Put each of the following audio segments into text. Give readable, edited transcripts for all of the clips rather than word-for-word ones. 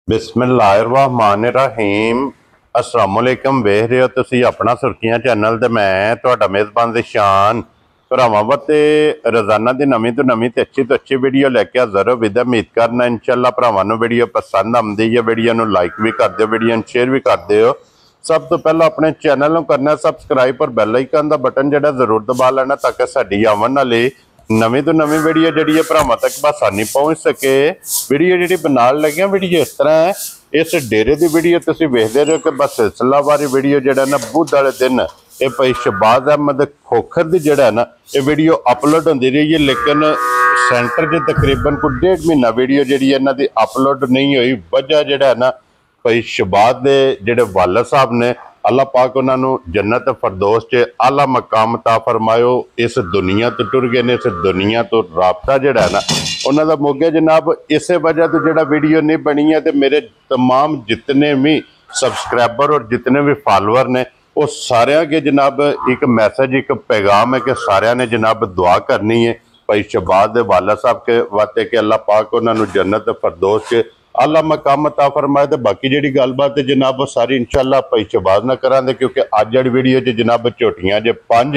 बिस्मिल्लाहिर्रहमानिर्रहीम अस्सलामुअलैकुम। वेख रहे हो तुसी अपना सुर्खियां चैनल ते मैं तुहाडा मेज़बान ज़िशान भरावां वास्ते रोज़ाना की नवीं तो अच्छी वीडियो लैके हाज़र हो। विद उम्मीद करना इंशाअल्लाह भरावां नूं वीडियो पसंद आउंदी है। वीडियो नूं लाइक भी कर दिओ, वीडियो नूं शेयर भी कर दिओ। सब तो पहला अपने चैनल नूं करना सबसक्राइब और बैल आइकन का बटन जिहड़ा जरूर दबा लेना ताकि साडी आवन वाली नवीं तो नवीं वीडियो जी भरावां तक बसानी पहुँच सके। वीडियो जी बनाने लगे वीडियो इस तरह है, इस डेरे की वीडियो तुसीं वेखदे रहो कि बस सिलसिलावार वीडियो जिहड़ा ना बुध वाले दिन ये भाई शहबाज अहमद खोखर की जिहड़ा ना ये वीडियो अपलोड होंदी रही है, लेकिन सेंटर च तकरीबन कोई 1.5 महीना वीडियो जी इन्हां दी अपलोड नहीं हुई। वजह जिहड़ा ना भाई शहबाज दे जिहड़े वालिद साहब ने अल्लाह पाक उन्होंने जन्नत फरदौस च आला मकाम ता फरमायो, इस दुनिया तो टुर गए ने, इस दुनिया तो राबता जिहड़ा ना उन्हों का मुग जनाब। इस वजह तो जिहड़ा वीडियो नहीं बनी है तो मेरे तमाम जितने भी सबसक्राइबर और जितने भी फॉलोअर ने वो सारे के जनाब एक मैसेज एक पैगाम है कि सारे ने जनाब दुआ करनी है भाई शहबाज दे वालिद साहब के वास्ते कि अल्लाह पाक उन्होंने जन्नत फरदौस च आला मकाम अता फरमाए। तो बाकी जी गलबात है जनाब वो सारी इंशाअल्लाह भाई शहबाज ना करांगे, क्योंकि अज वाली वीडियो च जनाब झोटियां जो 5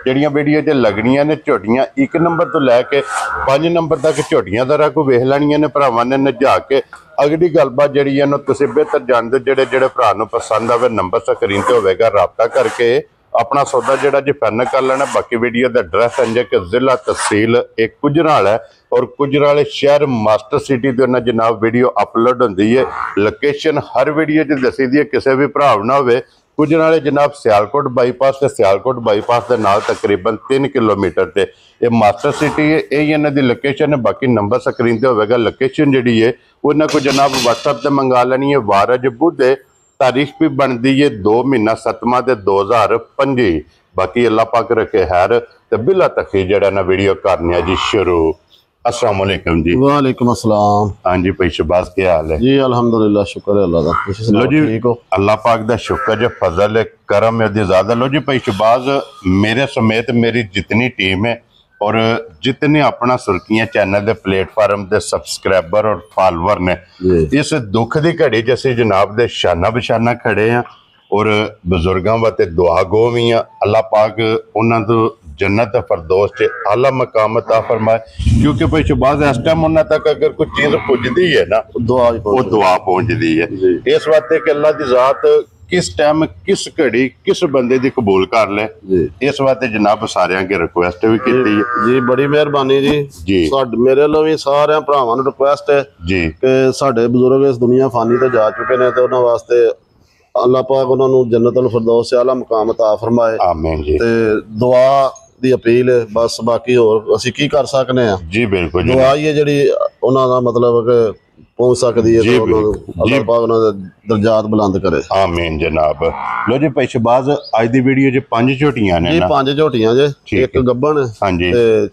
जड़ियाँ वीडियो च लगनियां ने, झोटियां 1 नंबर तो लैके 5 नंबर तक झोटियां दरा को वेख लैनियां ने भरावां ने नजा के। अगली गलबात जी है तुसीं बेहतर जानते हो, जेड़े भरा नूं पसंद आवे नंबर स्क्रीन ते होवेगा, राबता करके अपना सौदा जिहड़ा जी फाइनल कर लेना। बाकी वीडियो का एड्रैस है कि जिला तहसील एक गुजराल है और गुजराले शहर मास्टर सिटी तो जनाब वीडियो अपलोड होंदी है। लोकेशन हर वीडियो च दसी दी है, किसी भी भरा ना हो। गुजराले जनाब सियालकोट बाईपास से सियालकोट बाईपास के नाल तकरीबन 3 किलोमीटर से ये मास्टर सिटी है, यही इन्हों की लोकेशन है। बाकी नंबर स्क्रीन पर होगा, लोकेशन जी है उन्होंने को जनाब व्हाट्सएप से मंगा लेनी है। वार अज बुध है, तारीख भी बनती है 2 महीना 7वां 2025। बाकी अल्लाह पाक रखे हैर ते बिला तखी जड़ा ना वीडियो करने जी शुरू। अस्सलाम वालेकुम जी। वालेकुम अस्सलाम। हाँ जी भाई शहबाज क्या हाल है जी अल्हम्दुलिल्लाह, शुक्र है अल्लाह का। लो जी ठीक हो? अल्लाह पाक दा शुक्र जो फजल है करम है ज़्यादा। लो जी भाई शहबाज मेरे समेत मेरी जितनी टीम है और जितने अपना सुर्खियां चैनल के प्लेटफार्म के सबसक्राइबर और फॉलोअर ने, इस दुख की घड़ी च असीं जनाब दे शाना बशाना खड़े हैं और बजुर्गों वास्ते दुआ गो भी हैं। अल्लाह पाक उन्होंने तो जन्नत फरदौस च आला मकाम अता फरमाए, क्योंकि भाई शहबाज इस टाइम उन्होंने तक अगर कोई चीज़ पुजदी है ना वो दुआ पहुँचती है। इस वास्ते कि अल्लाह की ज़ात किस टाइम किस घड़ी किस बंदे दी कबूल कर ले, इस वास्ते जनाब सारे की रिक्वेस्ट भी की जी। बड़ी मेहरबानी जी। मेरे लो भी सारे भरावां नूं रिक्वेस्ट है जी कि साडे बुजुर्ग इस दुनिया फानी तो जा चुके हैं, तो उन्होंने वास्ते अल्लाह पाक उन्होंने जन्नतुल फिरदौस से आला मकाम अता फरमाए। आमीन जी। ते दुआ दी अपील है बस, बाकी होर असीं की कर सकने हैं जी। बिल्कुल दुआ ही है जिहड़ी उन्हां दा मतलब कि पहुंच सकती है, तो अल्लाह पाक उन्हां दे दर्जात बुलंद करे। आमीन जनाब। लो जी भाई शहबाज अज दी वीडियो च 5 झोटियां ने जी, 5 झोटियां जे, एक गब्बन हाँ जी ते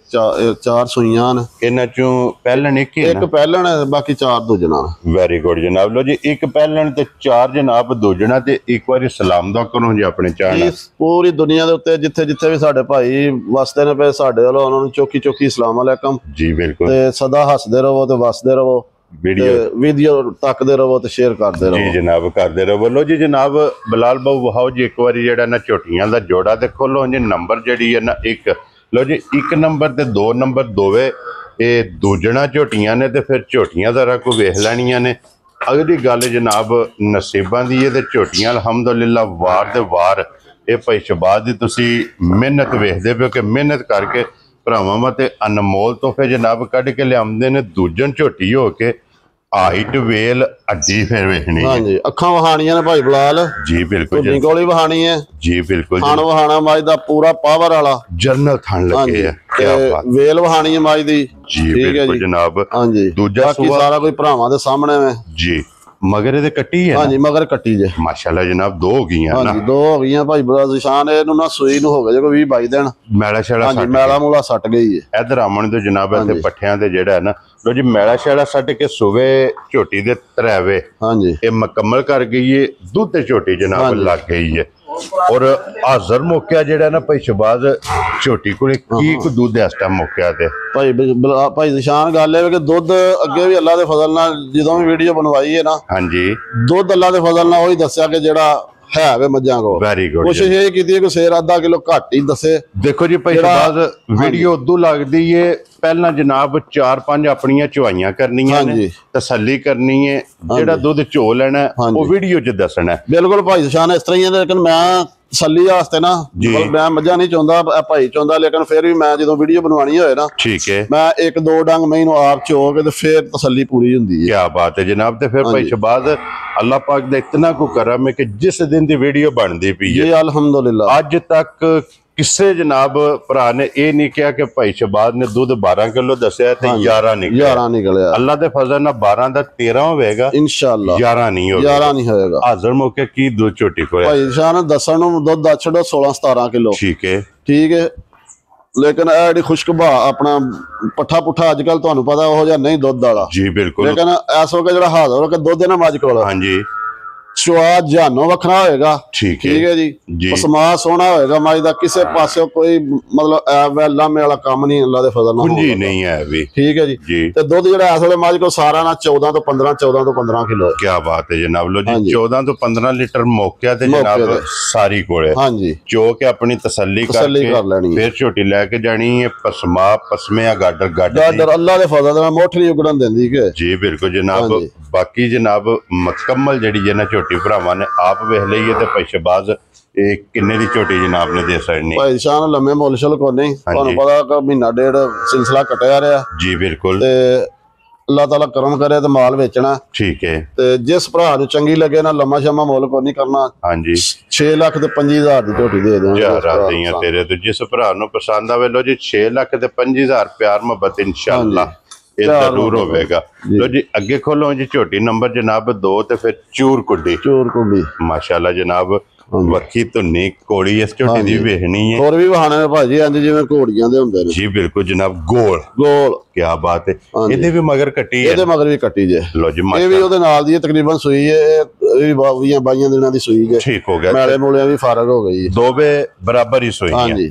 4 सुइयां ने। इन्हां चों पहलन एक पहलन है, बाकी 4 दूजना। वेरी गुड जनाब। लो जी एक पहलन ते 4 जनाब दूजना ते एक बारी सलाम दा करो जी अपने चैनल पूरी दुनिया दे उत्ते जिथे जिथे भी साडे भाई वसदे ने पे साडे वालों उन्हां नूं चौकी चौकी अस्सलाम अलैकुम जी। बिल्कुल ते सदा हसदे रहो ते वसदे रहो, वीडियो तकते रहो तो शेयर करते रहो जी जनाब, करते रहो। लो जी जनाब बिलाल बाबू वहाओ जी एक बार जेड़ा ना झोटियां दा जोड़ा ते खोलो जी। नंबर जी है ना 1, लो जी 1 नंबर ते 2 नंबर दोवे ये दूजना झोटियां ने, तो फिर झोटियां जरा को वेख लैनियां ने। अगली गल जनाब नसीबां दी है, तो झोटियां अलहमदुलिल्लाह वार दे वार ये भाई शहबाज दी तुसी मेहनत वेखदे पे कि मेहनत करके भरावां वास्ते अनमोल तोहफे जनाब कढ़ के लियाउंदे ने। दूजन झोटी हो के हाइट वेल अड्डी फिर वेखनी हाँ जी, अखां वहानियां ने भाई बिलाल जी। बिल्कुल जी, गोली वहानी है जी। बिल्कुल थान वहाना माई दा पूरा पावर वाला जरनल थान लगे है, क्या बात। वेल वहानी है माई दी जी। बिल्कुल जनाब। हाँ जी, दूजा सारा कोई भरावां दे सामने में जी। मगर ये कट्टी है हाँ जी, मगर कट्टी जे माशाल्लाह जनाब। 2 हो गई हाँ जी, 2 हो गई भाई ज़िशान। इहनूं ना सूई नूं हो गए कोई 20-22 दिन, मैला शैला मैला मूला सट गई है। इधर आमन तो जनाब इतने पट्ठियां ते जेड़ा है ना लो जी मैला शैला सट के सुबह झोटी दे 3 वे हाँ जी ये मुकम्मल कर गई है। दुध झोटी जनाब लग गई है। ਔਰ ਹਾਜ਼ਰ ਮੌਕਿਆ ਜਿਹੜਾ ਨਾ ਭਾਈ ਸ਼ਬਾਜ਼ ਝੋਟੀ ਕੋਲੇ ਕੀ ਕੁ ਦੁੱਧ ਇਸ ਟਾਈਮ ਮੌਕਿਆ ਤੇ ਭਾਈ ਨਿਸ਼ਾਨ ਗੱਲ ਇਹ ਕਿ ਦੁੱਧ ਅੱਗੇ ਵੀ ਅੱਲਾ ਦੇ ਫਜ਼ਲ ਨਾਲ ਜਦੋਂ ਵੀ ਵੀਡੀਓ ਬਣਵਾਈ ਹੈ ਨਾ, ਹਾਂਜੀ, ਦੁੱਧ ਅੱਲਾ ਦੇ ਫਜ਼ਲ ਨਾਲ ਉਹੀ ਦੱਸਿਆ ਕਿ ਜਿਹੜਾ ਹੈ ਵੇ ਮੱਝਾਂ ਕੋ। Very good. ਕੋਸ਼ਿਸ਼ ਇਹ ਕੀਤੀ ਹੈ ਕਿ ਸ਼ੇਰ ਅੱਧਾ ਕਿਲੋ ਘੱਟ ਹੀ ਦੱਸੇ। ਦੇਖੋ ਜੀ ਭਾਈ ਸ਼ਬਾਜ਼ ਵੀਡੀਓ ਉਦੋਂ ਲੱਗਦੀ ਏ ਪਹਿਲਾਂ ਜਨਾਬ 4-5 ਆਪਣੀਆਂ ਚੁਆਈਆਂ ਕਰਨੀਆਂ ਨੇ, ਤਸੱਲੀ ਕਰਨੀ ਹੈ, ਜਿਹੜਾ ਦੁੱਧ ਝੋ ਲੈਣਾ ਉਹ ਵੀਡੀਓ 'ਚ ਦੱਸਣਾ। ਬਿਲਕੁਲ ਭਾਈ ਨਿਸ਼ਾਨ ਇਸ ਤਰ੍ਹਾਂ ਹੀ ਹੈ, ਲੇਕਿਨ ਮੈਂ ਤਸੱਲੀ ਵਾਸਤੇ ਨਾ ਮੈਂ ਮੱਝਾਂ ਨਹੀਂ ਚਾਹੁੰਦਾ, ਭਾਈ ਚਾਹੁੰਦਾ, ਲੇਕਿਨ ਫਿਰ ਵੀ ਮੈਂ ਜਦੋਂ ਵੀਡੀਓ ਬਣਵਾਣੀ ਹੋਏ ਨਾ, ਠੀਕ ਹੈ, ਮੈਂ 1-2 ਡੰਗ ਮੈਨੂੰ ਆਪ ਚੋ ਕੇ ਤੇ ਫਿਰ ਤਸੱਲੀ ਪੂਰੀ ਹੁੰਦੀ ਹੈ। ਕੀ ਬਾਤ ਹੈ ਜਨਾਬ। ਤੇ ਫਿਰ ਭਾਈ ਸ਼ਬਾਜ਼ ਅੱਲਾਹ ਪਾਕ ਦਾ ਇਤਨਾ ਕੋ ਕਰਮ ਹੈ ਕਿ ਜਿਸ ਦਿਨ ਦੀ ਵੀਡੀਓ ਬਣਦੀ ਪਈ ਹੈ ਜੀ ਅਲਹਮਦੁਲਿਲਾ ਅੱਜ ਤੱਕ ਕਿਸੇ ਜਨਾਬ ਭਰਾ ਨੇ ਇਹ ਨਹੀਂ ਕਿਹਾ ਕਿ ਭਾਈ ਸ਼ਬਾਜ਼ ਨੇ ਦੁੱਧ 12 ਕਿਲੋ ਦੱਸਿਆ ਤੇ 11 ਨਿਕਲਿਆ। ਅੱਲਾਹ ਦੇ ਫਜ਼ਲ ਨਾਲ 12 ਦਾ 13 ਹੋਵੇਗਾ ਇਨਸ਼ਾਅੱਲਾ, 11 ਨਹੀਂ ਹੋਵੇਗਾ। ਹਾਜ਼ਰ ਮੌਕੇ ਕੀ ਦੁੱਧ ਝੋਟੀ ਕੋਲ ਭਾਈ ਸ਼ਾਨ ਦੱਸਣ ਨੂੰ ਦੁੱਧ ਦੱਸ ਛੱਡੋ 16-17 ਕਿਲੋ। ਠੀਕ ਹੈ, ਠੀਕ ਹੈ, ਲੇਕਿਨ ਇਹ ਜਿਹੜੀ ਖੁਸ਼ਕ ਬਾ ਆਪਣਾ ਪੱਠਾ ਪੁੱਠਾ ਅੱਜ ਕੱਲ ਤੁਹਾਨੂੰ ਪਤਾ ਉਹ ਜਿਹਾ ਨਹੀਂ ਦੁੱਧ ਵਾਲਾ। ਜੀ ਬਿਲਕੁਲ। ਲੇਕਿਨ ਇਸ ਵਕਤ ਜਿਹੜਾ ਹਾਜ਼ਰ ਹੋ ਕੇ ਦੁੱਧ ਨਾ ਮੱਝ ਕੋਲ, ਹਾਂਜੀ, ਸਵਾਦ ਜਾਨੋਂ ਵੱਖਰਾ ਹੋਏਗਾ। ਠੀਕ ਹੈ ਜੀ। ਪਸਮਾ ਸੋਹਣਾ ਹੋਏਗਾ ਮੱਝ ਦਾ, ਕਿਸੇ ਪਾਸੇ ਕੋਈ ਮਤਲਬ ਲਾਮੇ ਵਾਲਾ ਕੰਮ ਨਹੀਂ ਅੱਲਾ ਦੇ ਫਜ਼ਲ ਨਾਲ ਕੁੰਜੀ ਨਹੀਂ ਹੈ ਵੀ। ਠੀਕ ਹੈ ਜੀ। ਤੇ ਦੁੱਧ ਜਿਹੜਾ ਇਸ ਵੇਲੇ ਮੱਝ ਕੋਲ ਸਾਰਾ ਨਾ 14 ਤੋਂ 15 ਕਿਲੋ। ਕੀ ਬਾਤ ਹੈ ਜਨਾਬ। ਲੋ ਜੀ 14 ਤੋਂ 15 ਲੀਟਰ ਮੌਕਿਆ ਤੇ ਜਨਾਬ ਸਾਰੀ ਕੋਲੇ। ਹਾਂਜੀ, ਚੋ ਕੇ ਆਪਣੀ ਤਸੱਲੀ ਕਰ ਲੈਣੀ, ਫਿਰ ਝੋਟੀ ਲੈ ਕੇ ਜਾਣੀ ਹੈ। ਪਸਮਿਆ ਗਾਡਰ ਅੱਲਾ ਦੇ ਫਜ਼ਲ ਨਾਲ ਮੁੱਠ ਨਹੀਂ ਉਗੜਨ ਦਿੰਦੀ ਕਿ। ਜੀ ਬਿਲਕੁਲ ਜਨਾਬ। ਬਾਕੀ ਜਨਾਬ ਮੁਕੰਮਲ ਜਿਹੜੀ ਹੈ ਨਾ ਝੋਟੀ ਭਰਾਵਾਂ ਨੇ ਆਪ ਵੇਖ ਲਈਏ ਤੇ ਭਾਈ ਸ਼ਬਾਜ਼ ਇਹ ਕਿੰਨੇ ਦੀ ਝੋਟੀ ਜਨਾਬ ਨੇ ਦੇ ਸਕਣੀ। ਭਾਈ ਸ਼ਾਨ ਲੰਮੇ ਮੁੱਲ ਕੋ ਨਹੀਂ, ਤੁਹਾਨੂੰ ਪਤਾ ਕਿ ਮਹੀਨਾ ਡੇਢ ਸਿਲਸਿਲਾ ਕੱਟਿਆ ਰਿਹਾ। ਜੀ ਬਿਲਕੁਲ। ਤੇ ਅੱਲਾਹ ਤਾਲਾ ਕਰਮ ਕਰੇ ਤੇ ਮਾਲ ਵੇਚਣਾ। ਠੀਕ ਹੈ। ਤੇ ਜਿਸ ਭਰਾ ਨੂੰ ਚੰਗੀ ਲੱਗੇ ਨਾ ਲੰਮਾ ਸ਼ਮਾ ਮੁੱਲ ਕੋ ਨਹੀਂ ਕਰਨਾ। ਹਾਂਜੀ 6 ਲੱਖ ਤੇ 25,000 ਦੀ ਝੋਟੀ ਦੇ ਦੇਵਾਂਗੇ। ਰਾਜ਼ੀਆਂ ਤੇਰੇ ਤੋਂ ਜਿਸ ਭਰਾ ਨੂੰ ਪਸੰਦ ਆਵੇ। ਲੋ ਜੀ 6 ਲੱਖ ਤੇ 25,000 ਪਿਆਰ ਮੁਹੱਬਤ ਇਨਸ਼ਾਅੱਲਾ ਇਹ ਜ਼ਰੂਰ ਹੋਵੇਗਾ। ਲੋ ਜੀ ਅੱਗੇ ਖੋਲੋ ਜੀ ਝੋਟੀ ਨੰਬਰ ਜਨਾਬ 2 ਤੇ ਫਿਰ ਚੂਰ ਕੁੱਡੀ ਮਾਸ਼ਾਅੱਲਾ ਜਨਾਬ। ਵੱਖੀ ਧੁੰਨੀ ਕੋੜੀ ਇਸ ਝੋਟੀ ਦੀ ਵੇਖਣੀ ਹੈ। ਹੋਰ ਵੀ ਬਹਾਨੇ ਨੇ ਭਾਜੀ ਇੰਜ ਜਿਵੇਂ ਘੋੜੀਆਂ ਦੇ ਹੁੰਦੇ ਨੇ। ਜੀ ਬਿਲਕੁਲ ਜਨਾਬ। ਗੋਲ ਕੀ ਬਾਤ ਹੈ। ਇਹਦੇ ਵੀ ਮਗਰ ਕੱਟੀ ਹੈ। ਇਹਦੇ ਮਗਰ ਵੀ ਕੱਟੀ ਜੇ। ਲੋ ਜੀ ਇਹ ਵੀ ਉਹਦੇ ਨਾਲ ਦੀ ਤਕਰੀਬਨ ਸੂਈ ਹੈ। ਇਹ ਵੀ 22 ਦਿਨਾਂ ਦੀ ਸੂਈ ਹੈ। ਠੀਕ ਹੋ ਗਿਆ। ਮੈਲੇ ਮੂਲਿਆਂ ਵੀ ਫਰਕ ਹੋ ਗਈ। ਦੋਵੇਂ ਬਰਾਬਰ ਹੀ ਸੂਈ ਹੈ। ਹਾਂਜੀ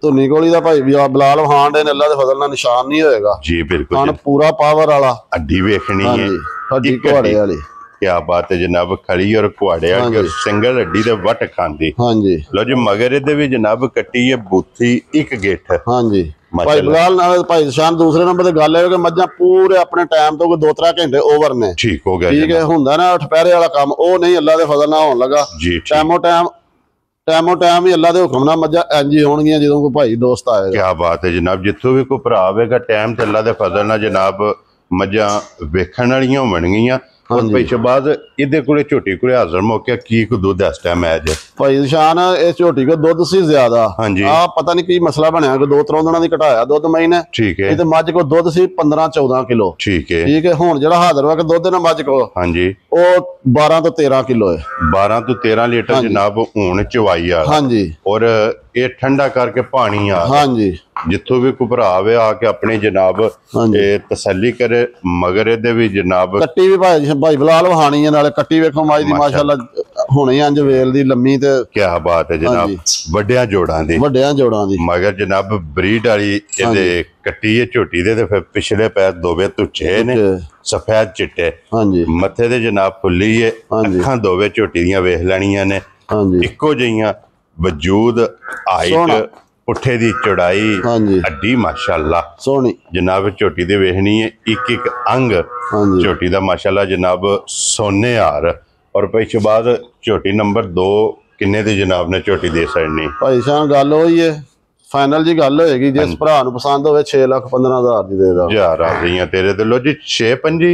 ਧੁੰਨੀ ਕੋਲੀ ਦਾ ਭਾਈ ਬਲਾਲ ਖਾਨ ਦੇ ਅੱਲਾ ਦੇ ਫਜ਼ਲ ਨਾਲ ਨਿਸ਼ਾਨ ਨਹੀਂ ਹੋਏਗਾ। ਜੀ ਬਿਲਕੁਲ। ਖਾਨ ਪੂਰਾ ਪਾਵਰ ਵਾਲਾ। ਅੱਡੀ ਵੇਖਣੀ ਹੈ। ਹੱਡੀ ਘੋੜੇ ਵਾਲੀ। क्या बात है जनाब। खड़ी और कुआड़े और सिंगल हड्डी दे वट खांदी। ਹਾਂਜੀ ਲੋ ਜੀ ਮਗਰ ਇਹਦੇ ਵੀ ਜਨਾਬ ਕੱਟੀ ਹੈ ਬੂਥੀ ਇੱਕ ਗਿੱਠ। ਹਾਂਜੀ ਭਾਈ ਬਲਾਲ ਨਾਲ ਭਾਈ ਨਿਸ਼ਾਨ ਦੂਸਰੇ ਨੰਬਰ ਤੇ ਗੱਲ ਹੈ ਕਿ ਮੱਝਾਂ ਪੂਰੇ ਆਪਣੇ ਟਾਈਮ ਤੋਂ 2-3 ਘੰਟੇ ਓਵਰ ਨੇ। ਠੀਕ ਹੋ ਗਿਆ। ਠੀਕ ਹੈ। ਹੁੰਦਾ ਨਾ ਠਪਹਿਰੇ ਵਾਲਾ ਕੰਮ ਉਹ ਨਹੀਂ ਅੱਲਾ ਦੇ ਫਜ਼ਲ ਨਾਲ ਹੋਣ ਲੱਗਾ। ਟਾਈਮੋ ਟਾਈਮ ਹੀ ਅੱਲਾ ਦੇ ਹੁਕਮ ਨਾਲ ਮੱਝਾਂ ਇੰਜ ਹੀ ਹੋਣਗੀਆਂ ਜਦੋਂ ਕੋਈ ਭਾਈ ਦੋਸਤ ਆਏਗਾ। ਕੀ ਬਾਤ ਹੈ ਜਨਾਬ। ਜਿੱਥੋਂ ਵੀ ਕੋਈ ਭਰਾ ਆਵੇਗਾ ਟਾਈਮ ਤੇ ਅੱਲਾ ਦੇ ਫਜ਼ਲ ਨਾਲ ਜਨਾਬ ਮੱਝਾਂ ਵੇਖਣ ਵਾਲੀਆਂ ਹੋਣਗੀਆਂ। ਭਾਈ ਸ਼ਬਾਜ਼ ਇਹਦੇ ਕੋਲੇ ਝੋਟੀ ਕੋਲੇ ਹਾਜ਼ਰ ਮੌਕਿਆ ਕੀ ਕੋ ਦੁੱਧ ਇਸ ਟਾਈਮ ਹੈ ਜੀ। ਭਾਈ ਨਿਸ਼ਾਨ ਇਹ ਝੋਟੀ ਕੋ ਦੁੱਧ ਸੀ ਜ਼ਿਆਦਾ। ਹਾਂਜੀ ਆ ਪਤਾ ਨਹੀਂ ਕੀ ਮਸਲਾ ਬਣਿਆ ਕਿ 2-3 ਦਿਨਾਂ ਦੀ ਘਟਾਇਆ ਦੁੱਧ ਮਹੀਨੇ। ਠੀਕ ਹੈ। ਇਹ ਤੇ ਮੱਝ ਕੋ ਦੁੱਧ ਸੀ 15-14 ਕਿਲੋ। ਠੀਕ ਹੈ। ਠੀਕ ਹੈ। ਹੁਣ ਜਿਹੜਾ ਹਾਜ਼ਰ ਵਾ ਕਿ ਦੁੱਧ ਨਾ ਮੱਝ ਕੋ ਹਾਂਜੀ ਉਹ 12 ਤੋਂ 13 ਕਿਲੋ ਹੈ। 12 ਤੋਂ 13 ਲੀਟਰ ਜਨਾਬ ਹੁਣ ਚਵਾਈ ਆ। ਹਾਂਜੀ ਔਰ ਇਹ ਠੰਡਾ ਕਰਕੇ ਪਾਣੀ ਆ। ਹਾਂਜੀ ਜਿੱਥੋਂ ਵੀ ਕੋਈ ਭਰਾ ਆਵੇ ਆ ਕੇ ਆਪਣੀ ਜਨਾਬ ਇਹ ਤਸੱਲੀ ਕਰੇ। ਮਗਰ ਇਹਦੇ ਵੀ ਜਨਾਬ ਕੱਟੀ ਵੀ ਭਾਈ ਬਲਾਲ ਵਹਾਣੀ ਹੈ। ਨਾਲੇ ਕੱਟੀ ਵੇਖੋ ਮਾਈ ਦੀ ਮਾਸ਼ਾਅੱਲਾ ਹੁਣੇ ਇੰਜ ਵੇਲ ਦੀ ਲੰਮੀ ਤੇ ਕੀ ਬਾਤ ਹੈ ਜਨਾਬ। ਵੱਡਿਆਂ ਜੋੜਾਂ ਦੀ ਮਗਰ ਜਨਾਬ ਬਰੀਡ ਵਾਲੀ ਇਹਦੇ ਕੱਟੀ ਹੈ ਝੋਟੀ ਦੇ। ਤੇ ਫਿਰ ਪਿਛਲੇ ਪੈਰ ਦੋਵੇਂ ਤੁੱਛੇ ਨੇ ਸਫੈਦ ਚਿੱਟੇ। ਹਾਂਜੀ ਮੱਥੇ ਦੇ ਜਨਾਬ ਫੁੱਲੀ ਹੈ। ਅੱਖਾਂ ਦੋਵੇਂ ਝੋਟੀ ਦੀਆਂ ਵੇਖ ਲੈਣੀਆਂ ਨੇ ਇੱਕੋ ਜਿਹੀਆਂ। ਵਜੂਦ ਹਾਈਟ ਪੁੱਠੇ ਦੀ ਚੌੜਾਈ ਅੱਡੀ ਮਾਸ਼ਾਅੱਲਾ ਸੋਹਣੀ ਜਨਾਬ। ਝੋਟੀ ਦੇ ਵੇਖਣੀ ਹੈ ਇੱਕ ਅੰਗ ਝੋਟੀ ਦਾ ਮਾਸ਼ਾਅੱਲਾ ਜਨਾਬ ਸੋਨੇ ਹਾਰ। ਔਰ ਭਾਈ ਸ਼ਬਾਜ਼ ਝੋਟੀ ਨੰਬਰ 2 ਕਿੰਨੇ ਦੀ ਜਨਾਬ ਨੇ ਝੋਟੀ ਦੇ ਸਕਣੀ। ਭਾਈ ਸਾਹਿਬ ਗੱਲ ਹੋਈ ਹੈ ਫਾਈਨਲ ਜੀ ਗੱਲ ਹੋਏਗੀ ਜਿਸ ਭਰਾ ਨੂੰ ਪਸੰਦ ਹੋਵੇ 6,15,000 ਦੀ ਦੇ ਦਾਂ। ਯਾਰ ਆ ਗਈਆਂ ਤੇਰੇ ਤੇ। ਲੋ ਜੀ 6-5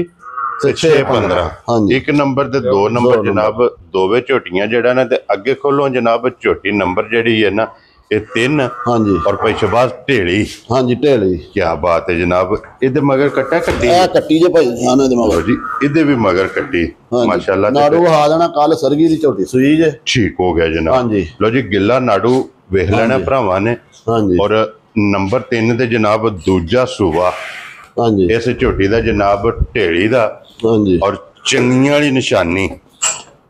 ਤੇ 6-15 ਇੱਕ ਨੰਬਰ ਤੇ 2 ਨੰਬਰ ਜਨਾਬ ਦੋਵੇਂ ਝੋਟੀਆਂ ਜਿਹੜਾ ਨਾ। ਤੇ ਅੱਗੇ ਖੋਲੋ ਜਨਾਬ ਝੋਟੀ ਨੰਬਰ ਜਿਹੜੀ ਹੈ ਨਾ ਇਹ 3। ਹਾਂਜੀ ਔਰ ਭਾਈ ਸ਼ਬਾਜ਼ ਢੇਲੀ। ਹਾਂਜੀ ਢੇਲੀ ਕੀ ਬਾਤ ਹੈ ਜਨਾਬ। ਇਹਦੇ ਮਗਰ ਕੱਟਾ ਕੱਟੀ ਕੱਟੀ ਜੇ ਭਾਈ ਹਾਂ ਇਹਦੇ ਮਗਰ ਜੀ। ਇਹਦੇ ਵੀ ਮਗਰ ਕੱਟੀ ਮਾਸ਼ਾਅੱਲਾ। ਨਾੜੂ ਹਾ ਦੇਣਾ ਕੱਲ ਸਰਗੀ ਦੀ ਝੋਟੀ ਸੂਈ ਜੇ। ਠੀਕ ਹੋ ਗਿਆ ਜਨਾਬ। ਹਾਂਜੀ ਲੋ ਜੀ ਗਿੱਲਾ ਨਾੜੂ ਵੇਖ ਲੈਣਾ ਭਰਾਵਾਂ ਨੇ। ਹਾਂਜੀ ਔਰ ਨੰਬਰ 3 ਤੇ ਜਨਾਬ ਦੂਜਾ ਸੂਬਾ। ਹਾਂਜੀ ਇਸ ਝੋਟੀ ਦਾ ਜਨਾਬ ਢੇਲੀ ਦਾ। ਹਾਂਜੀ ਔਰ ਚੰਗੀਆਂ ਵਾਲੀ ਨਿਸ਼ਾਨੀ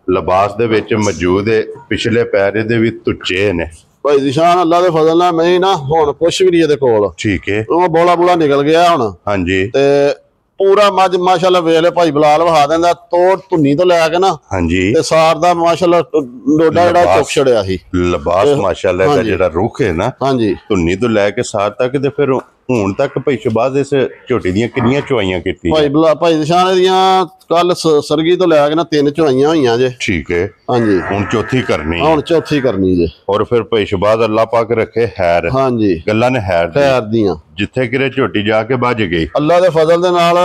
ਲਿਬਾਸ ਦੇ ਵਿੱਚ ਮੌਜੂਦ ਹੈ। ਪਿਛਲੇ ਪੈਰ ਇਹਦੇ ਵੀ ਤੁੱਚੇ ਨੇ ਭਾਈ ਦੀ ਸ਼ਾਨ ਅੱਲਾ ਦੇ ਫਜ਼ਲ ਨਾਲ ਮੈਂ ਨਾ ਹੁਣ ਕੁਛ ਵੀ ਨਹੀਂ ਇਹਦੇ ਕੋਲ। ਠੀਕ ਹੈ। ਉਹ ਬੋਲਾ ਨਿਕਲ ਗਿਆ ਹੁਣ। ਹਾਂਜੀ। ਤੇ ਪੂਰਾ ਮੱਝ ਮਾਸ਼ਾਅੱਲਾ ਵੇਲੇ ਭਾਈ ਬਲਾਲ ਵਹਾ ਦਿੰਦਾ ਤੋੜ ਧੁੰਨੀ ਤੋਂ ਲੈ ਕੇ ਨਾ। ਹਾਂਜੀ। ਤੇ ਸਾਰ ਦਾ ਮਾਸ਼ਾਅੱਲਾ ਡੋਡਾ ਜਿਹੜਾ ਚੁੱਕ ਛੜਿਆ ਸੀ। ਲਿਬਾਸ ਮਾਸ਼ਾਅੱਲਾ ਦਾ ਜਿਹੜਾ ਰੁੱਖ ਹੈ ਨਾ, ਹਾਂਜੀ, ਧੁੰਨੀ ਤੋਂ ਲੈ ਕੇ ਸਾਰ ਤੱਕ ਤੇ ਫਿਰ ਹੁਣ ਤੱਕ ਭਾਈ ਸ਼ਬਾਜ਼ ਇਸ ਝੋਟੀ ਦੀਆਂ ਕਿੰਨੀਆਂ ਚੁਆਈਆਂ ਕੀਤੀਆਂ? ਭਾਈ ਨਿਸ਼ਾਨ ਦੀਆਂ ਕੱਲ ਸਰਗੀ ਤੋਂ ਲੈ ਕੇ ਨਾ 3 ਚੁਆਈਆਂ ਹੋਈਆਂ ਜੇ। ਠੀਕ ਹੈ। ਹਾਂਜੀ। ਹੁਣ ਚੌਥੀ ਕਰਨੀ, ਹੁਣ ਚੌਥੀ ਕਰਨੀ ਜੇ। ਔਰ ਫਿਰ ਭਾਈ ਸ਼ਬਾਜ਼ ਅੱਲਾਹ ਪਾਕ ਰੱਖੇ ਖੈਰ। ਹਾਂਜੀ, ਗੱਲਾਂ ਨੇ ਖੈਰ ਦੀਆਂ। ਜਿੱਥੇ ਕਿਰੇ ਝੋਟੀ ਜਾ ਕੇ ਵੱਜ ਗਈ, ਅੱਲਾਹ ਦੇ ਫਜ਼ਲ ਦੇ ਨਾਲ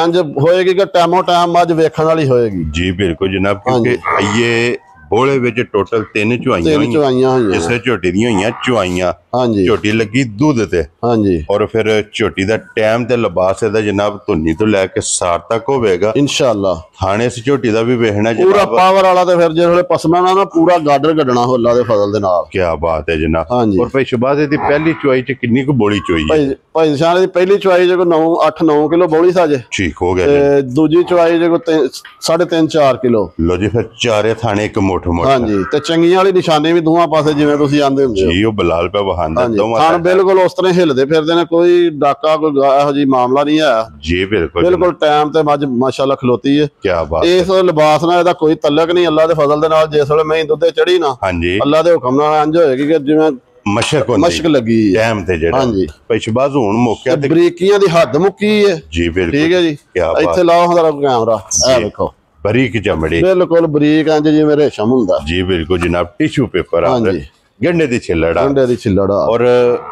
ਇੰਜ ਹੋਏਗੀ ਕਿ ਟਾਈਮੋ ਟਾਈਮ ਮੱਝ ਵੇਖਣ ਵਾਲੀ ਹੋਏਗੀ। ਜੀ ਬਿਲਕੁਲ ਜਨਾਬ, ਕਿਉਂਕਿ ਇਹ ਬੋਲੇ ਵਿੱਚ ਟੋਟਲ 3 ਚੁਆਈਆਂ ਹੋਈਆਂ ਜਿਸੇ ਝੋਟੀ ਦੀਆਂ ਹੋਈਆਂ ਚੁਆਈਆਂ। ਹਾਂਜੀ। ਝੋਟੀ ਲੱਗੀ ਦੁੱਧ ਤੇ। ਹਾਂਜੀ। ਔਰ ਫਿਰ ਝੋਟੀ ਦਾ ਟਾਈਮ ਤੇ ਲਿਬਾਸ ਇਹਦਾ ਜਨਾਬ ਧੁੰਨੀ ਤੋਂ ਲੈ ਕੇ ਸਾਰ ਤੱਕ ਹੋਵੇਗਾ ਇਨਸ਼ਾਅੱਲਾ। ਥਾਣੇ ਇਸ ਝੋਟੀ ਦਾ ਵੀ ਵੇਖਣਾ ਪੂਰਾ ਪਾਵਰ ਵਾਲਾ ਤੇ ਫਿਰ ਜਿਹੜੇ ਪਸਮਾ ਨਾ ਪੂਰਾ ਗਾਡਰ ਕੱਢਣਾ ਅੱਲਾਹ ਦੇ ਫਜ਼ਲ ਦੇ ਨਾਲ। ਕੀ ਬਾਤ ਹੈ ਜਨਾਬ। ਹਾਂਜੀ। ਔਰ ਭਾਈ ਸ਼ਬਾਜ਼ ਇਹਦੀ ਪਹਿਲੀ ਚੁਆਈ ਚ ਕਿੰਨੀ ਕੁ ਬੋਲੀ ਚੋਈ ਹੈ? ਭਾਈ ਨਿਸ਼ਾਨ ਦੀ ਪਹਿਲੀ ਚੁਆਈ ਜੇ ਕੋ 8-9 ਕਿਲੋ ਬੋਲੀ ਸਾਜੇ। ਠੀਕ ਹੋ ਗਿਆ। ਤੇ ਦੂਜੀ ਚੁਆਈ ਜੇ ਕੋ 3.5-4 ਕਿਲੋ। ਲੋ ਜੀ ਫਿਰ ਚਾਰੇ ਥਾਣੇ ਇੱਕ ਮੁੱਠ। ਹਾਂਜੀ। ਤੇ ਚੰਗੀਆਂ ਵਾਲੀ ਨਿਸ਼ਾਨੀ ਵੀ ਦੋਵਾਂ ਪਾਸੇ ਜਿਵੇਂ ਤੁਸੀਂ ਆਂਦੇ ਹੁੰਦੇ ਹੋ ਜੀ, ਉਹ ਬਲਾਲ ਪਾ ਵਹਾਂਦਾ ਦੋਵਾਂ ਥਾਣ ਬਿਲਕੁਲ ਉਸ ਤਰ੍ਹਾਂ ਹਿਲਦੇ ਫਿਰਦੇ ਨੇ, ਕੋਈ ਡਾਕਾ ਕੋਈ ਇਹੋ ਜਿਹੀ ਮਾਮਲਾ ਨਹੀਂ ਹੈ ਜੀ। ਬਿਲਕੁਲ ਟਾਈਮ ਤੇ ਮੱਝ ਮਾਸ਼ਾਅੱਲਾ ਖਲੋਤੀ ਹੈ। ਕੀ ਬਾਤ। ਇਸ ਲਿਬਾਸ ਨਾਲ ਇਹਦਾ ਕੋਈ ਤਲਕ ਨਹੀਂ। ਅੱਲਾਹ ਦੇ ਫਜ਼ਲ ਦੇ ਨਾਲ ਜਿਸ ਵੇਲੇ ਮੈਂ ਦੁੱਧੇ ਚੜੀ ਨਾ, ਹਾਂਜੀ, ਅੱਲਾਹ ਦੇ ਹੁਕਮ ਨਾਲ ਇੰਜ ਹੋਏਗੀ ਕਿ ਜਿਵੇਂ ਮਸ਼ਕ ਲੱਗੀ ਟਾਈਮ ਤੇ ਜਿਹੜਾ। ਹਾਂਜੀ। ਭਾਈ ਸ਼ਬਾਜ਼ ਹੁਣ ਮੌਕਿਆ ਤੇ ਬਰੀਕੀਆਂ ਦੀ ਹੱਦ ਮੁੱਕੀ ਹੈ। ਜੀ ਬਿਲਕੁਲ। ਠੀਕ ਹੈ ਜੀ। ਇੱਥੇ ਲਾਓ ਹਜ਼ਾਰ ਕੈਮਰਾ, ਇਹ ਵੇਖੋ ਬਰੀਕ ਚਮੜੀ, ਬਿਲਕੁਲ ਬਰੀਕ ਇੰਜ ਜਿਵੇਂ ਰੇਸ਼ਮ ਹੁੰਦਾ। ਜੀ ਬਿਲਕੁਲ ਜਨਾਬ, ਟਿਸ਼ੂ ਪੇਪਰ। ਹਾਂਜੀ। ਗੰਡੇ ਦੀ ਛਿੱਲੜ। ਔਰ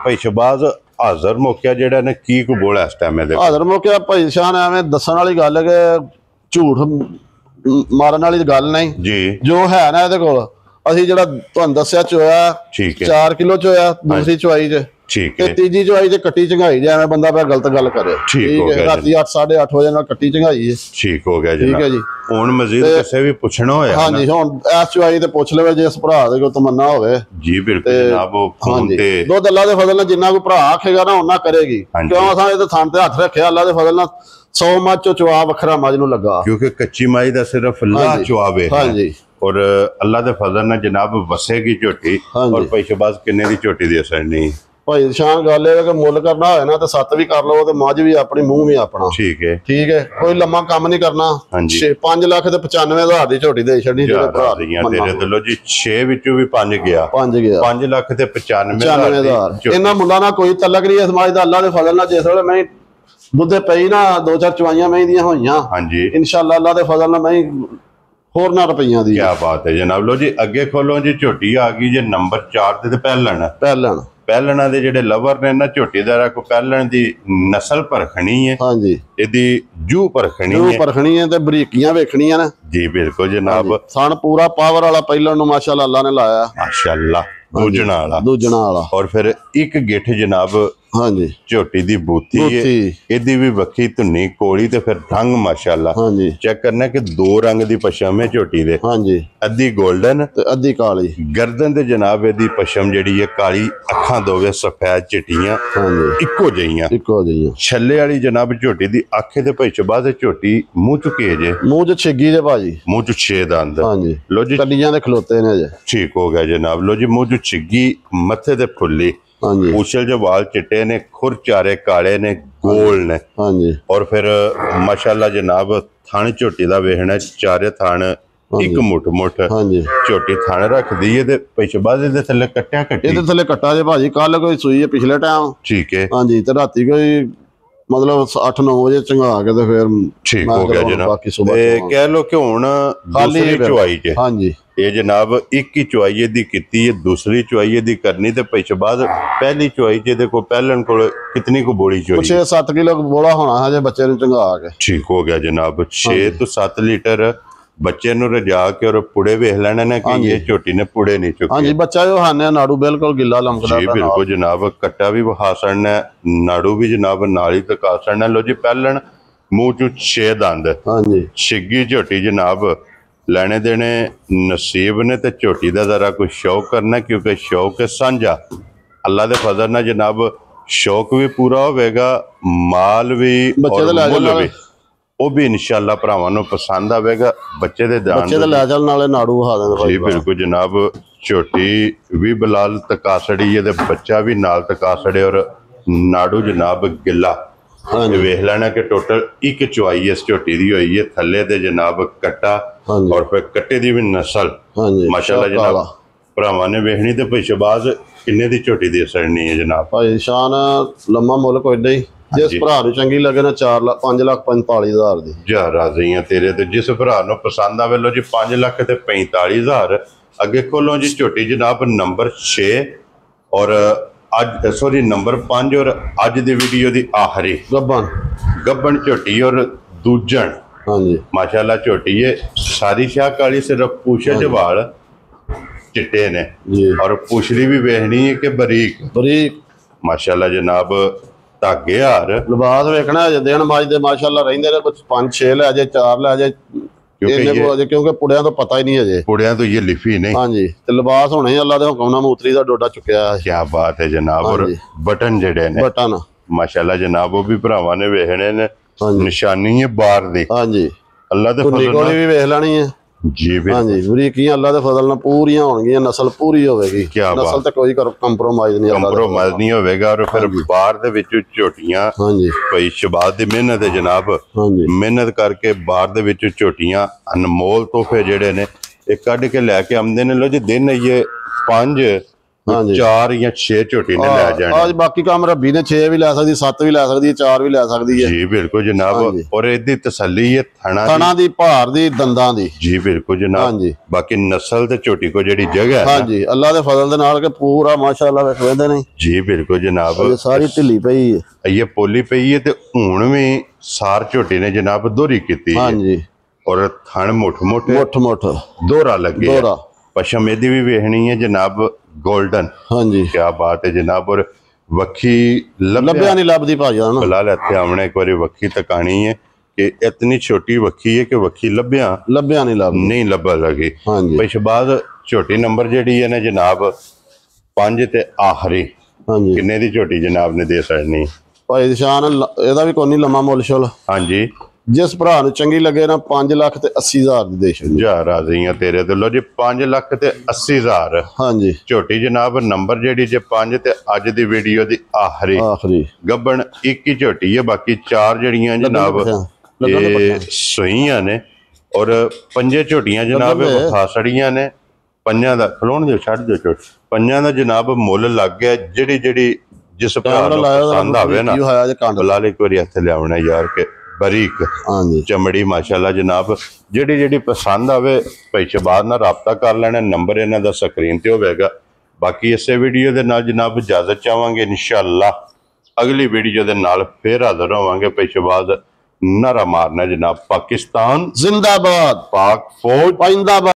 ਭਾਈ ਸ਼ਬਾਜ਼ ਹਾਜ਼ਰ ਮੌਕਿਆ ਜਿਹੜਾ ਨੇ ਕੀ ਕੋ ਬੋਲਾ ਇਸ ਟਾਈਮ ਇਹਦੇ? ਹਾਜ਼ਰ ਮੌਕਿਆ ਭਾਈ ਸ਼ਾਨ ਐਵੇਂ ਦੱਸਣ ਵਾਲੀ ਗੱਲ ਹੈ ਕਿ ਝੂਠ ਮਾਰਨ ਵਾਲੀ ਗੱਲ ਨਹੀਂ ਜੀ। ਜੋ ਹੈ ਨਾ ਇਹਦੇ ਕੋਲ, ਅਸੀਂ ਜਿਹੜਾ ਤੁਹਾਨੂੰ ਦੱਸਿਆ ਚੋਇਆ 4 ਕਿਲੋ ਚੋਇਆ ਦੂਸਰੀ ਚੁਆਈ ਚ। ਠੀਕ ਹੈ। ਤੇ ਤੀਜੀ ਚੁਆਈ ਚ ਕੱਟੀ ਚੰਗਾਈ ਜੇ ਐਵੇਂ ਬੰਦਾ ਪਿਆ ਗਲਤ ਗੱਲ ਕਰੇ। ਠੀਕ ਹੈ। ਰਾਤੀ 8-8:30 ਵਜੇ ਨਾਲ ਕੱਟੀ ਚੰਗਾਈ ਹੈ। ਠੀਕ ਹੋ ਗਿਆ ਜੀ। ਠੀਕ ਹੈ ਜੀ। ਹੁਣ ਮਜ਼ੀਦ ਕਿਸੇ ਵੀ ਪੁੱਛਣਾ ਹੋਇਆ? ਹਾਂਜੀ, ਹੁਣ ਇਸ ਚੁਆਈ ਤੇ ਪੁੱਛ ਲਵੇ ਜੇ ਇਸ ਭਰਾ ਦੇ ਕੋਈ ਤਮੰਨਾ ਹੋਵੇ। ਜੀ ਬਿਲਕੁਲ ਜਨਾਬ। ਫੋਨ ਤੇ ਦੁੱਧ ਅੱਲਾ ਦੇ ਫਜ਼ਲ ਨਾਲ ਜਿੰਨਾ ਕੋਈ ਭਰਾ ਆਖੇਗਾ ਨਾ ਉਹਨਾਂ ਕਰੇਗੀ। ਕਿਉਂ ਅਸਾਂ ਇਹਦੇ ਥਣ ਤੇ ਹੱਥ ਰੱਖਿਆ ਅੱਲਾ ਦੇ ਫਜ਼ਲ ਨਾਲ 100 ਮੱਝ ਚੋਂ ਚੁਆ ਵੱਖਰਾ ਮੱਝ ਨੂੰ ਲੱਗਾ, ਕਿਉਂਕਿ ਕੱਚੀ ਮਾਈ ਦਾ ਸਿਰਫ ਅੱਲਾ ਚੁਆਵੇ। ਹਾਂਜੀ। ਔਰ ਅੱਲਾ ਦੇ ਫਜ਼ਲ ਨਾਲ ਜਨਾਬ ਵਸੇਗੀ ਝੋਟੀ। ਔਰ ਭਾਈ ਸ਼ਬਾਜ਼ ਕਿੰਨੇ ਦੀ ਝੋਟੀ ਦੀ ਅਸਰ ਨਹੀਂ? ਭਾਈ ਸ਼ਾਨ ਗੱਲ ਇਹ ਹੈ ਕਿ ਮੁੱਲ ਕਰਨਾ ਹੋਏ ਨਾ ਤੇ 7 ਵੀ ਕਰ ਲਓ ਤੇ ਮੱਝ ਵੀ ਆਪਣੀ, ਮੂੰਹ ਵੀ ਆਪਣਾ। ਠੀਕ ਹੈ। ਠੀਕ ਹੈ। ਕੋਈ ਲੰਮਾ ਕੰਮ ਨਹੀਂ ਕਰਨਾ। 5 ਲੱਖ ਤੇ 95,000 ਦੀ ਝੋਟੀ ਦੇ ਛੱਡੀ ਤੇਰੇ ਭਰਾ ਤੇਰੇ ਦਿਲੋਂ ਜੀ। 6 ਵਿੱਚੋਂ ਵੀ 5 ਗਿਆ। 5 ਲੱਖ ਤੇ 95,000। ਇਹਨਾਂ ਮੁੱਲਾਂ ਨਾਲ ਕੋਈ ਤਲਕ ਨਹੀਂ ਇਸ ਮੱਝ ਦਾ ਅੱਲਾ ਦੇ ਫਜ਼ਲ ਨਾਲ। ਜਿਸ ਵੇਲੇ ਮੈਂ ਦੁੱਧੇ ਪਈ ਨਾ 2-4 ਚੁਆਈਆਂ ਮੈਂ ਦੀਆਂ ਹੋਈਆਂ। ਹਾਂਜੀ। ਇਨਸ਼ਾਅੱਲਾ ਅੱਲਾ ਦੇ ਫਜ਼ਲ ਨਾਲ ਮੈਂ ਹੋਰ ਨਾ ਰੁਪਈਆਂ ਦੀ। ਕੀ ਬਾਤ ਹੈ ਜਨਾਬ। ਲੋ ਜੀ ਅੱਗੇ ਖੋਲੋ ਜੀ। ਝੋਟੀ ਆ ਗਈ ਜੇ ਨੰਬਰ 4 ਤੇ ਪਹਿਲਣਾ ਦੇ ਜਿਹੜੇ ਲਵਰ ਨੇ ਨਾ ਝੋਟੀ ਦਾ ਕੋ ਪਹਿਲਣ ਦੀ ਨਸਲ ਪਰਖਣੀ ਹੈ। ਹਾਂਜੀ। ਇਹਦੀ ਜੂ ਪਰਖਣੀ ਹੈ ਤੇ ਬਰੀਕੀਆਂ ਵੇਖਣੀਆਂ ਨੇ। ਜੀ ਬਿਲਕੁਲ ਜਨਾਬ। ਸਣ ਪੂਰਾ ਪਾਵਰ ਵਾਲਾ ਪਹਿਲਣ ਨੂੰ ਮਾਸ਼ਾਅੱਲਾ ਅੱਲਾ ਨੇ ਲਾਇਆ। ਮਾਸ਼ਾਅੱਲਾ। ਦੂਜਣਾ ਵਾਲਾ। ਔਰ ਫਿਰ ਇੱਕ ਗਿੱਠ ਜਨਾਬ। ਹਾਂਜੀ। ਝੋਟੀ ਦੀ ਬੂਥੀ ਹੈ, ਇਹਦੀ ਵੀ ਵੱਖੀ ਧੁੰਨੀ ਕੋਲੀ ਤੇ ਫਿਰ ਰੰਗ ਮਾਸ਼ਾਅੱਲਾ। ਹਾਂਜੀ। ਚੈੱਕ ਕਰਨਾ ਕਿ 2 ਰੰਗ ਦੀ ਪਸ਼ਮ ਹੈ ਝੋਟੀ ਦੇ। ਹਾਂਜੀ। ਅੱਧੀ 골ਡਨ ਤੇ ਅੱਧੀ ਕਾਲੀ। ਗਰਦਨ ਤੇ ਜਨਾਬ ਇਹਦੀ ਪਸ਼ਮ ਜਿਹੜੀ ਹੈ ਕਾਲੀ, ਅੱਖਾਂ ਦੋਵੇਂ ਸਫੈਦ ਚਿੱਟੀਆਂ। ਹਾਂਜੀ। ਇੱਕੋ ਜਿਹੀਆਂ ਛੱਲੇ ਵਾਲੀ ਜਨਾਬ ਝੋਟੀ ਦੀ ਅੱਖ ਤੇ ਭਾਈ ਸ਼ਬਾਜ਼ ਝੋਟੀ ਮੂੰਹ ਚੁੱਕੇ ਜੇ। ਮੂੰਹ ਚ ਛਿੱਗੀ ਜੇ ਭਾਜੀ। ਮੂੰਹ ਚ 6 ਦੰਦ। ਹਾਂਜੀ। ਲੋ ਜੀ ਕੱਲੀਆਂ ਦੇ ਖਲੋਤੇ ਨੇ ਜੇ। ਠੀਕ ਹੋ ਗਿਆ ਜਨਾਬ। ਲੋ ਜੀ ਮੂੰਹ ਚ ਛਿੱਗੀ, ਮੱਥੇ ਤੇ ਫੁੱਲੀ। ਹਾਂਜੀ। ਉਛਲ ਜੋ ਵਾਲ ਚਿੱਟੇ ਨੇ, ਖੁਰ ਚਾਰੇ ਕਾਲੇ ਨੇ, ਗੋਲ ਨੇ। ਹਾਂਜੀ। ਔਰ ਫਿਰ ਮਾਸ਼ਾਅੱਲਾ ਜਨਾਬ ਥਣ ਝੋਟੀ ਦਾ ਵੇਖਣਾ, ਚਾਰੇ ਥਣ ਇੱਕ ਮੁੱਠ। ਹਾਂਜੀ। ਝੋਟੀ ਥਣ ਰੱਖਦੀ ਹੈ ਤੇ ਪਿਛਬਾਜ਼ ਦੇ ਥੱਲੇ ਕੱਟਿਆ ਇਹਦੇ ਥੱਲੇ ਕੱਟਾ ਜੇ ਭਾਜੀ। ਕੱਲ ਕੋਈ ਸੂਈ ਹੈ ਪਿਛਲੇ ਟਾਈਮ। ਠੀਕ ਹੈ। ਹਾਂਜੀ। ਤੇ ਰਾਤੀ ਕੋਈ ਮਤਲਬ 8-9 ਵਜੇ ਚੰਗਾ ਕੇ ਤੇ ਫਿਰ ਠੀਕ ਹੋ ਗਿਆ ਜਨਾਬ। ਤੇ ਕਹਿ ਲੋ ਕਿ ਹੁਣ ਦੂਸਰੀ ਚੁਆਈ ਚ। ਹਾਂਜੀ। ਇਹ ਜਨਾਬ ਇੱਕ ਹੀ ਚੁਆਈ ਦੀ ਕੀਤੀ ਹੈ, ਦੂਸਰੀ ਚੁਆਈ ਦੀ ਕਰਨੀ ਤੇ ਪਿਛਬਾਜ਼ ਪਹਿਲੀ ਚੁਆਈ ਚ ਇਹਦੇ ਕੋਲ ਪਹਿਲਣ ਕੋਲ ਕਿਤਨੀ ਕੁ ਬੋਲੀ ਚੋਈ? 6-7 ਕਿਲੋ ਬੋਲਾ ਹੋਣਾ ਹਜੇ ਬੱਚੇ ਨੂੰ ਚੰਗਾ ਕੇ। ਠੀਕ ਹੋ ਗਿਆ ਜਨਾਬ। 6 ਤੋਂ 7 ਲੀਟਰ ਬੱਚੇ ਨੂੰ ਰਜਾ ਕੇ ਔਰ ਪੁੜੇ ਵੇਖ ਲੈਣੇ ਨੇ ਕਿ ਇਹ ਝੋਟੀ ਨੇ ਪੁੜੇ ਨਹੀਂ ਚੁੱਕੇ। ਹਾਂਜੀ। ਬੱਚਾ ਜੋ ਹਾਨੇ ਨਾੜੂ ਬਿਲਕੁਲ ਗਿੱਲਾ ਲਮਕਦਾ। ਜੀ ਬਿਲਕੁਲ ਜਨਾਬ। ਕੱਟਾ ਵੀ ਵਹਾ ਸੜਨਾ, ਨਾੜੂ ਵੀ ਜਨਾਬ ਨਾਲ ਹੀ ਤਕਾ ਸੜਨਾ। ਲੋ ਜੀ ਪਹਿਲਣ ਮੂੰਹ ਚ 6 ਦੰਦ। ਹਾਂਜੀ। ਛਿੱਗੀ ਝੋਟੀ ਜਨਾਬ। ਲੈਣੇ ਦੇਣੇ ਨਸੀਬ ਨੇ ਤੇ ਝੋਟੀ ਦਾ ਜ਼ਰਾ ਕੋਈ ਸ਼ੌਕ ਕਰਨਾ, ਕਿਉਂਕਿ ਸ਼ੌਕ ਸਾਂਝਾ। ਅੱਲਾ ਦੇ ਫਜ਼ਲ ਨਾਲ ਜਨਾਬ ਸ਼ੌਕ ਵੀ ਪੂਰਾ ਹੋਵੇਗਾ, ਮਾਲ ਵੀ ਔਰ ਮੁੱਲ ਵੀ। ਉਹ ਵੀ ਇਨਸ਼ਾਅੱਲਾ ਭਰਾਵਾਂ ਨੂੰ ਪਸੰਦ ਆਵੇਗਾ। ਬੱਚੇ ਦੇ ਜਾਨ ਬੱਚੇ ਤੇ ਲੈ ਚੱਲ ਨਾਲੇ ਨਾੜੂ ਵਿਖਾ ਦੇਣ ਜੀ ਬਿਲਕੁਲ ਜਨਾਬ। ਝੋਟੀ ਵੀ ਬਲਾਲ ਤਕਾਸੜੀ ਹੈ ਤੇ ਬੱਚਾ ਵੀ ਨਾਲ ਤਕਾਸੜੇ ਔਰ ਨਾੜੂ ਜਨਾਬ ਗਿੱਲਾ। ਵੇਖ ਲੈਣਾ ਕਿ ਟੋਟਲ ਇੱਕ ਚੁਆਈ ਇਸ ਝੋਟੀ ਦੀ ਹੋਈ ਹੈ। ਥੱਲੇ ਤੇ ਜਨਾਬ ਕੱਟਾ ਔਰ ਫਿਰ ਕੱਟੇ ਦੀ ਵੀ ਨਸਲ ਮਾਸ਼ਾਅੱਲਾ ਜਨਾਬ। ਭਰਾਵਾਂ ਨੇ ਵੇਖਣੀ ਤੇ ਭਾਈ ਸ਼ਬਾਜ਼ ਕਿੰਨੇ ਦੀ ਝੋਟੀ ਦੀ ਅਸਰਨੀ ਹੈ ਜਨਾਬ। ਭਾਈ ਸ਼ਾਨ ਲੰਮਾ ਮੁੱਲ ਕੋਈ ਨਹੀਂ, ਜਿਸ ਭਰਾ ਨੂੰ ਚੰਗੀ ਲੱਗੇ ਨਾ 5,45,000 ਦੀ ਜਾ ਰਾਜ਼ੀ ਆ ਤੇਰੇ ਤੇ। ਜਿਸ ਭਰਾ ਨੂੰ ਪਸੰਦ ਆਵੇ ਲੋ ਜੀ 5,45,000 ਅੱਗੇ ਖੋਲੋ ਜੀ ਝੋਟੀ ਜਨਾਬ ਨੰਬਰ 6 ਔਰ ਅੱਜ ਸੋਰੀ ਨੰਬਰ 5 ਔਰ ਅੱਜ ਦੀ ਵੀਡੀਓ ਦੀ ਆਖਰੀ ਗੱਬਣ ਝੋਟੀ ਔਰ ਦੂਜਣ। ਹਾਂਜੀ ਮਾਸ਼ਾਅੱਲਾ ਝੋਟੀ ਹੈ ਸਾਰੀ ਸ਼ਾਹ ਕਾਲੀ, ਸਿਰਫ ਪੂਛੇ ਦੇ ਵਾਲ ਚਿੱਟੇ ਨੇ ਔਰ ਪੁਛਲੀ ਵੀ ਵੇਖਣੀ ਹੈ ਕਿ ਬਰੀਕ ਮਾਸ਼ਾਅੱਲਾ ਜਨਾਬ। ਧਾਗੇ ਹਾਰ ਲਿਬਾਸ ਵੇਖਣਾ ਅਜੇ ਦਿਨ ਮਾਜ ਦੇ ਮਾਸ਼ਾਅੱਲਾ ਰਹਿੰਦੇ ਨੇ 5-6 ਲੈ ਜਾਏ 4 ਲੈ ਜਾਏ ਕਿਉਂਕਿ ਪੁੜਿਆਂ ਤੋਂ ਪਤਾ ਹੀ ਨਹੀਂ ਅਜੇ, ਪੁੜਿਆਂ ਤੋਂ ਇਹ ਲਿਫੀ ਨਹੀਂ। ਹਾਂਜੀ ਤੇ ਲਿਬਾਸ ਹੋਣੇ ਅੱਲਾ ਦੇ ਹੁਕਮ ਨਾਲ ਮੂਤਰੀ ਦਾ ਡੋਡਾ ਚੁੱਕਿਆ ਹੈ। ਕੀ ਬਾਤ ਹੈ ਜਨਾਬ। ਔਰ ਬਟਨ ਜਿਹੜੇ ਨੇ ਬਟਨ ਮਾਸ਼ਾਅੱਲਾ ਜਨਾਬ ਉਹ ਵੀ ਭਰਾਵਾਂ ਨੇ ਵੇਖਣੇ ਨੇ। ਨਿਸ਼ਾਨੀ ਹੈ ਬਾਰ ਦੀ। ਹਾਂਜੀ ਅੱਲਾ ਦੇ ਫਜ਼ਲ ਨਾਲ ਵੀ ਵੇਖ ਲੈਣੀ ਹੈ ਜੀ। ਹਾਂਜੀ ਬਰੀਕੀਆਂ ਅੱਲਾ ਦੇ ਫਜ਼ਲ ਨਾਲ ਪੂਰੀਆਂ ਹੋਣਗੀਆਂ, ਨਸਲ ਪੂਰੀ ਹੋਵੇਗੀ। ਨਸਲ ਤੇ ਕੋਈ ਕੰਪਰੋਮਾਈਜ਼ ਨਹੀਂ ਹੋਵੇਗਾ। ਔਰ ਫਿਰ ਬਾਹਰ ਦੇ ਵਿੱਚ ਝੋਟੀਆਂ ਭਾਈ ਸ਼ਬਾਜ਼ ਦੀ ਮਿਹਨਤ ਹੈ ਜਨਾਬ। ਮਿਹਨਤ ਕਰਕੇ ਬਾਹਰ ਦੇ ਵਿੱਚ ਝੋਟੀਆਂ ਅਨਮੋਲ ਤੋਹਫੇ ਜਿਹੜੇ ਨੇ ਇਹ ਕੱਢ ਕੇ ਲੈ ਕੇ ਆਉਂਦੇ ਨੇ। ਲੋ ਜੀ ਦਿਨ ਇਹ 5 4 ਜਾਂ 6 ਝੋਟੀ ਨੇ ਲੈ ਜਾਣੀ। ਅੱਜ ਬਾਕੀ ਕੰਮ ਰੱਬੀ ਨੇ 6 ਵੀ ਲੈ ਸਕਦੀ, 7 ਵੀ ਲੈ ਸਕਦੀ, 4 ਵੀ ਲੈ ਸਕਦੀ ਹੈ ਜੀ ਬਿਲਕੁਲ ਜਨਾਬ। ਔਰ ਇਹਦੀ ਤਸੱਲੀ ਹੈ ਥਣਾ ਦੀ, ਭਾਰ ਦੀ, ਦੰਦਾਂ ਦੀ ਜੀ ਬਿਲਕੁਲ ਜਨਾਬ। ਬਾਕੀ ਨਸਲ ਤੇ ਝੋਟੀ ਕੋ ਜਿਹੜੀ ਜਗ੍ਹਾ ਹੈ ਹਾਂਜੀ ਅੱਲਾ ਦੇ ਫਜ਼ਲ ਦੇ ਨਾਲ ਕਿ ਪੂਰਾ ਮਾਸ਼ਾਅੱਲਾ ਵੇਖਦੇ ਨੇ ਜੀ ਬਿਲਕੁਲ ਜਨਾਬ। ਸਾਰੀ ਢਿੱਲੀ ਪਈ ਹੈ, ਇਹ ਪੋਲੀ ਪਈ ਹੈ ਤੇ ਹੁਣ ਵੀ ਸਾਰ ਝੋਟੀ ਨੇ ਜਨਾਬ ਦੋਹਰੀ ਕੀਤੀ ਹੈ ਔਰ ਥਣ ਮੁੱਠ ਦੋਹਰਾ ਲੱਗੇ। ਪਸ਼ਮ ਇਹਦੀ ਵੀ ਵੇਖਣੀ ਹੈ ਜਨਾਬ ਗੋਲਡਨ। ਹਾਂਜੀ ਕੀ ਬਾਤ ਹੈ ਜਨਾਬ। ਔਰ ਵੱਖੀ ਲੱਭਿਆ ਨਹੀਂ ਲੱਭਦੀ ਭਾਜੀ ਫਿਲਹਾਲ ਇੱਥੇ ਆਉਣੇ ਇੱਕ ਵਾਰੀ ਵੱਖੀ ਤਕਾਣੀ ਹੈ ਕਿ ਇਤਨੀ ਛੋਟੀ ਵੱਖੀ ਹੈ ਕਿ ਵੱਖੀ ਲੱਭਿਆ ਨਹੀਂ ਲੱਭਾ ਲੱਗੀ। ਭਾਈ ਸ਼ਬਾਜ਼ ਝੋਟੀ ਨੰਬਰ ਜਿਹੜੀ ਹੈ ਨਾ ਜਨਾਬ 5 ਤੇ ਆਖਰੀ ਕਿੰਨੇ ਦੀ ਝੋਟੀ ਜਨਾਬ ਨੇ ਦੇ ਸਕਣੀ? ਭਾਈ ਸ਼ਾਨ ਇਹਦਾ ਵੀ ਕੋਈ ਨਹੀਂ ਲੰਮਾ ਮੁੱਲ ਸ਼ੁਲ। ਹਾਂਜੀ ਜਿਸ ਭਰਾ ਨੂੰ ਚੰਗੀ ਲੱਗੇ ਨਾ 5,80,000 ਦੀ ਦੇ ਛੱਡੀ। ਜਾ ਰਾਜ਼ੀ ਆ ਤੇਰੇ ਤੇ। ਲੋ ਜੀ 5,80,000 ਹਾਂਜੀ ਝੋਟੀ ਜਨਾਬ ਨੰਬਰ ਜਿਹੜੀ ਜੇ 5 ਤੇ ਅੱਜ ਦੀ ਵੀਡੀਓ ਦੀ ਆਖਰੀ ਗੱਬਣ ਇੱਕ ਹੀ ਝੋਟੀ ਹੈ। ਬਾਕੀ 4 ਜਿਹੜੀਆਂ ਜਨਾਬ ਇਹ ਸਹੀਆਂ ਨੇ ਔਰ 5 ਝੋਟੀਆਂ ਜਨਾਬ ਖਾਸੜੀਆਂ ਨੇ। 5 ਦਾ ਖਲੋਣ ਦਿਓ, ਛੱਡ ਦਿਓ ਝੋਟੀ। 5 ਦਾ ਜਨਾਬ ਮੁੱਲ ਲੱਗ ਗਿਆ। ਜਿਹੜੀ ਜਿਸ ਭਰਾ ਨੂੰ ਪਸੰਦ ਆਵੇ ਨਾ ਬਲਾਲ ਇੱਕ ਵਾਰੀ ਇੱਥੇ ਲਿਆਉਣਾ ਯਾਰ ਕਿ ਬਰੀਕ ਚਮੜੀ ਮਾਸ਼ਾਅੱਲਾ ਜਨਾਬ। ਜਿਹੜੀ ਪਸੰਦ ਆਵੇ ਭਾਈ ਸ਼ਬਾਜ਼ ਨਾਲ ਰਾਬਤਾ ਕਰ ਲੈਣਾ। ਨੰਬਰ ਇਹਨਾਂ ਦਾ ਸਕਰੀਨ ਤੇ ਹੋਵੇਗਾ। ਬਾਕੀ ਇਸੇ ਵੀਡੀਓ ਦੇ ਨਾਲ ਜਨਾਬ ਇਜਾਜ਼ਤ ਚਾਹਾਂਗੇ। ਇਨਸ਼ਾਅੱਲਾ ਅਗਲੀ ਵੀਡੀਓ ਦੇ ਨਾਲ ਫੇਰ ਹਾਜ਼ਰ ਹੋਵਾਂਗੇ। ਭਾਈ ਸ਼ਬਾਜ਼ ਨਾਰਾ ਮਾਰਨਾ ਜਨਾਬ। ਪਾਕਿਸਤਾਨ ਜ਼ਿੰਦਾਬਾਦ, ਪਾਕ ਫੌਜ ਜਿੰਦਾਬਾਦ।